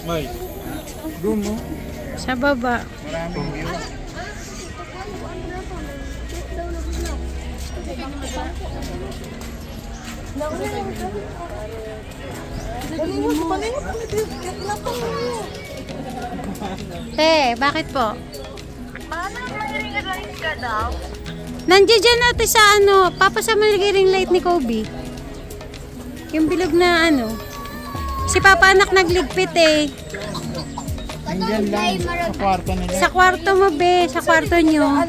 May, doon mo. Sa baba. Maraming view. Te, bakit po? Paano may ring ka daw? Nandiyan dyan natin sa ano, papasama na ring light ni Kobe. Yung bilog na ano. Si Papa anak nagligpit eh. Nandyan lang, sa kwarto nila. Sa kwarto mo be, sa kwarto nyo.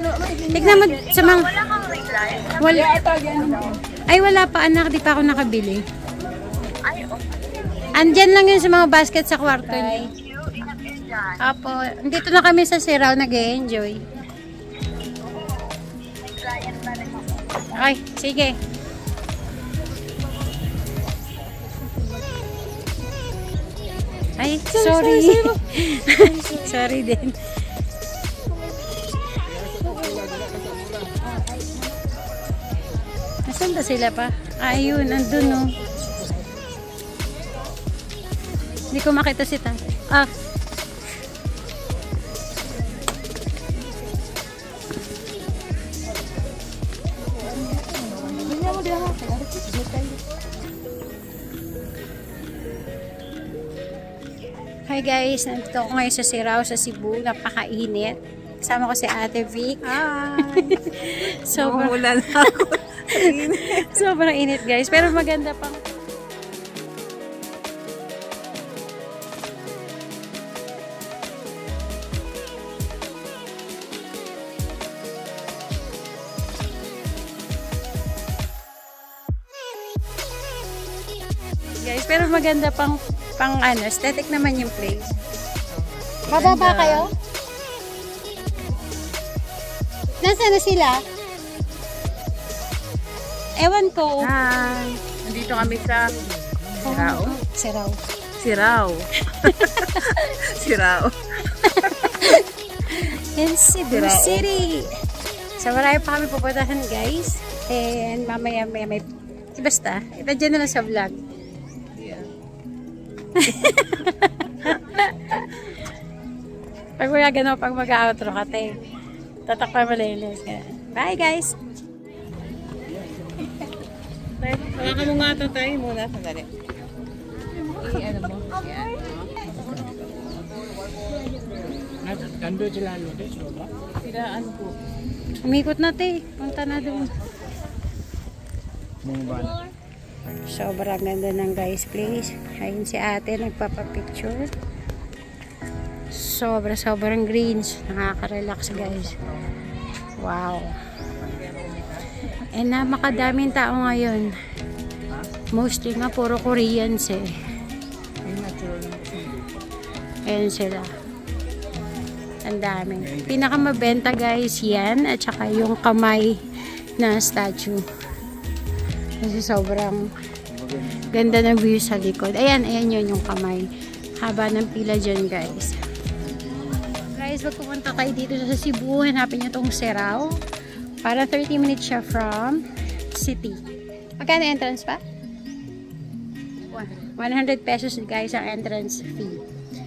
Tignan mo sa mga... Wala kang ring light? Wala. Ay wala pa anak, di pa ako nakabili. Ay, okay. Andyan lang yun sa mga basket sa kwarto nyo. Thank you. Ingat kayo dyan. Apo, dito na kami sa Sirao nag-e-enjoy. May client na rin ako. Ay, sige. Ay, sorry. Sorry din. Nasaan ba sila pa? Ayun, andun no. Hindi ko makita si Tata. Ah. Hi guys, nandito ako ngayon sa Sirao sa Cebu. Napakainit. Kasama ko si Ate Vic. Hi! Sobrang Umulan ako. sobrang init guys. Pero maganda pang guys. Pero maganda pang ano, aesthetic naman yung place. Bababa kayo? Nasaan na sila? Ewan ko. Hi! Nandito kami sa Sirao. Sirao. Sirao. Sirao. In Cebu Sirao. City. So marami pa kami pupuntahan guys. And mamaya may basta. Ito dyan na lang sa vlog. Pag magagano, pag mag-outro ka, te. Tatakpan mo lilis. Bye, guys! Wala ka mo nga ito tayo muna. Sandali. I-ano mo? Yan. Nandun sila Lourdes, Lola. Sila ano po? Umikot na, te. Punta na doon. Mga bana. Sobrang ganda ng guys, please. Ayun si ate, nagpapapicture. Sobrang greens. Nakaka-relax, guys. Wow. And napakadaming tao ngayon. Mostly nga, puro Koreans eh. Yung natural na kasi. Ayan sila. Ang dami. Pinakamabenta, guys, yan. At saka yung kamay na statue. Kasi sobrang ganda ng view sa likod. Ayan yun yung kamay. Haba ng pila dyan, guys. Guys, wag pumunta kayo dito sa Cebu. Hanapin nyo itong Sirao. Para 30 minutes siya from city. Magkano entrance pa? 100 pesos, guys, ang entrance fee.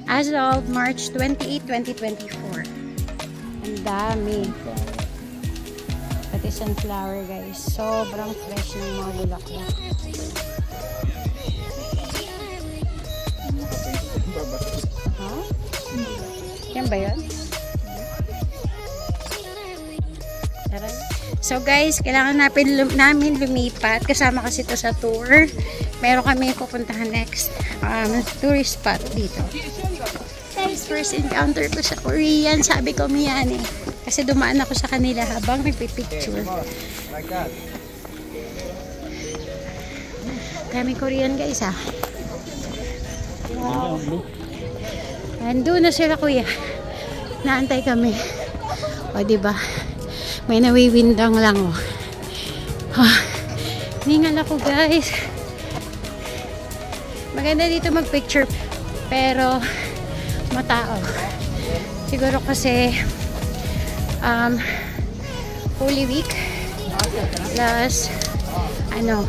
As of March 28, 2024. Ang dami. Pati sunflower, guys. Sobrang fresh ng mga bulaklak. Huh? Yan ba yun? Tara. So guys, kailangan namin lumipat. Kasama kasi ito sa tour. Meron kami pupuntahan next tourist spot dito. Guys, first encounter ko sa Korean. Sabi ko miyan eh. Kasi dumaan ako sa kanila habang nagpipicture. Daming Korean guys ah. Wow. Andun na sila kuya. Naantay kami. O diba? May nawiwindang lang o. Ningal ako guys. Maganda dito mag-picture. Pero matao. Siguro kasi Holy Week plus ano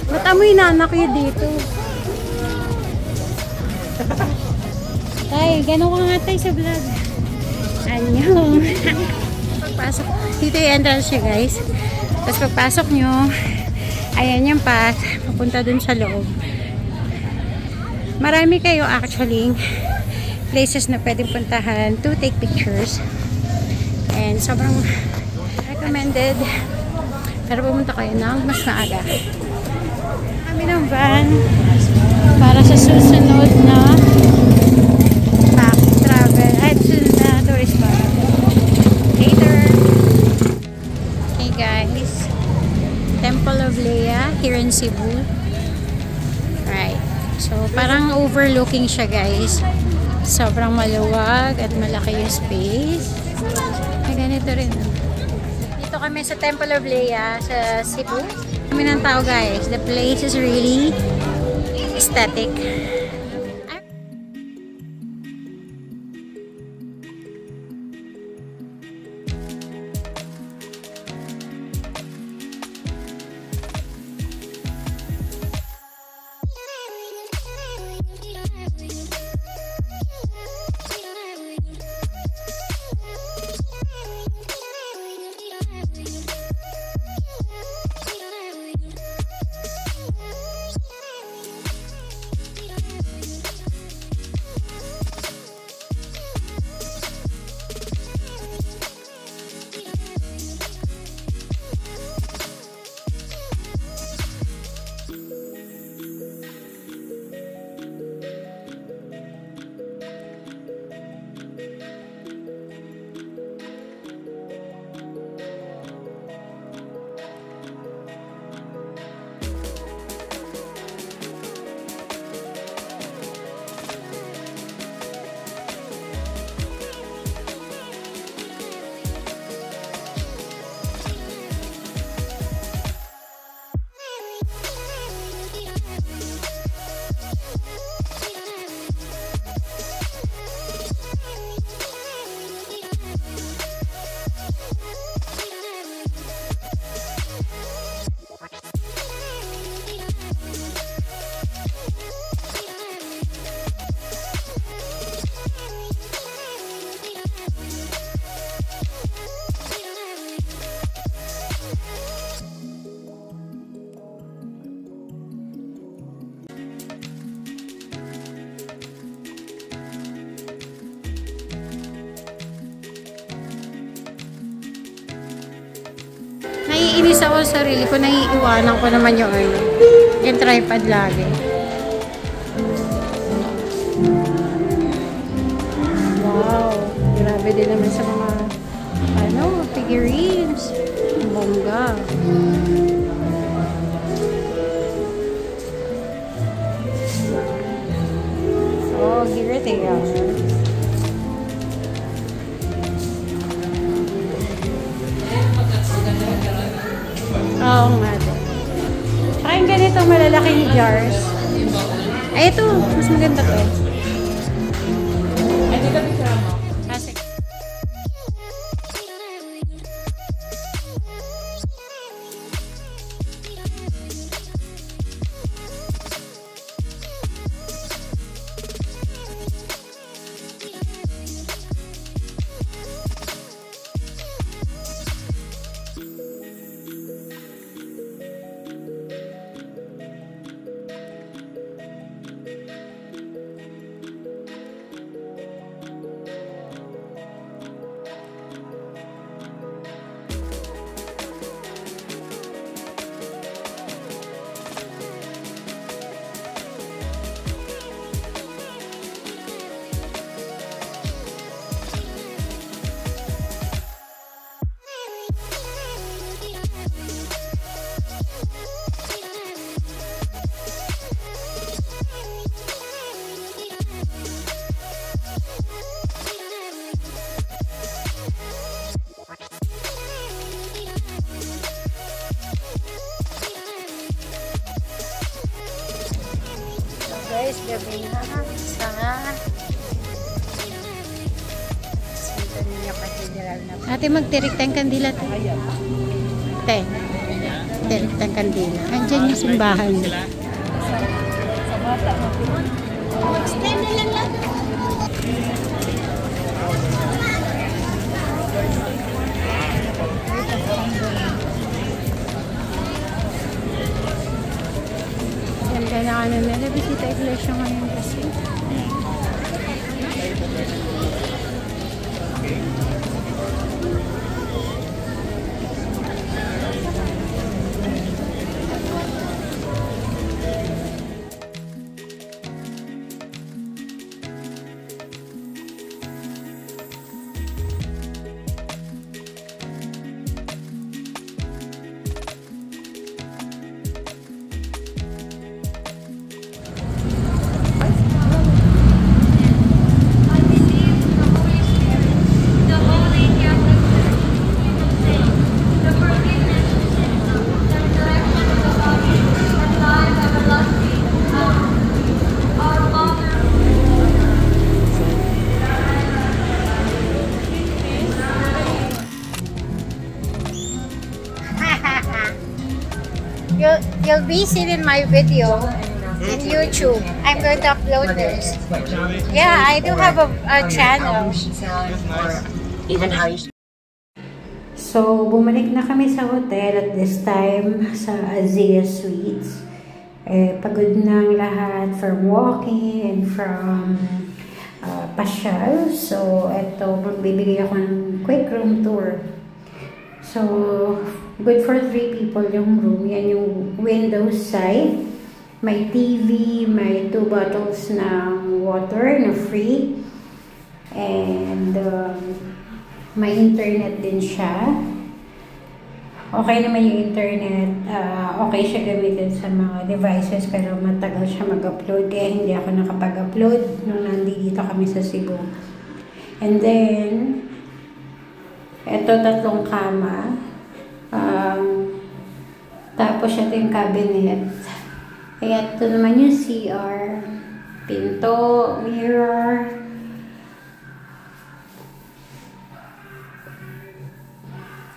matamoy na anak yun dito. Tay, gano'n ka nga tayo sa vlog. Anyong. Pagpasok, dito yung entrance niya guys. Tapos pagpasok nyo, ayan yung path, papunta dun sa loob. Marami kayo actually places na pwedeng puntahan to take pictures. And sobrang recommended. Pero pumunta kayo ng mas maaga. Kami ng van para sa susunod na back travel. Ay, susunod na tourist spot. Later. Okay guys. Temple of Leia here in Cebu. Right. So, parang overlooking siya guys. Sobrang maluwag at malaki yung space. May ganito rin. Dito kami sa Temple of Leia sa Cebu. Kami ng tao guys. The place is really aesthetic. Naiinis ako sa sarili ko, naiiwanan ko naman yung tripod lagi. Wow, grabe din naman sa mga figurines. Bongga. Oh, here they are. Oo nga din. Tsaka yung ganito malalaking jars. Ay, ito. Mas maganda to. Ay, di kami sama. Kasi guys, gabi na sa Santo Niño Cathedral na. Ate, magtirik tayong kandila. Te. Tirik tayong kandila. Andiyan yung simbahan. Extend na lang lang. Ganda na ano nila. Bisita iglesia ngayon kasi. You'll be seen in my video in YouTube. I'm going to upload this. Yeah, I do have a channel. So, bumalik na kami sa hotel at this time sa Azia Suites. Pagod na ang lahat from walking and from pasyal. So, eto, magbibigay ako ng quick room tour. So, good for 3 people yung room. Yan yung window side. May TV, may 2 bottles ng water na free. And may internet din siya. Okay naman yung internet. Okay siya gamitin sa mga devices pero matagal siya mag-upload. Kaya hindi ako nakapag-upload nung nandito kami sa Cebu. And then, ito 3 kama. Tapos ito yung cabinet. Kaya ito naman yung CR. Pinto, mirror.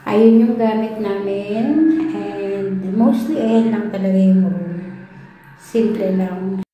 Ayun yung gamit namin. And mostly ayan lang talaga yung room. Simple lang.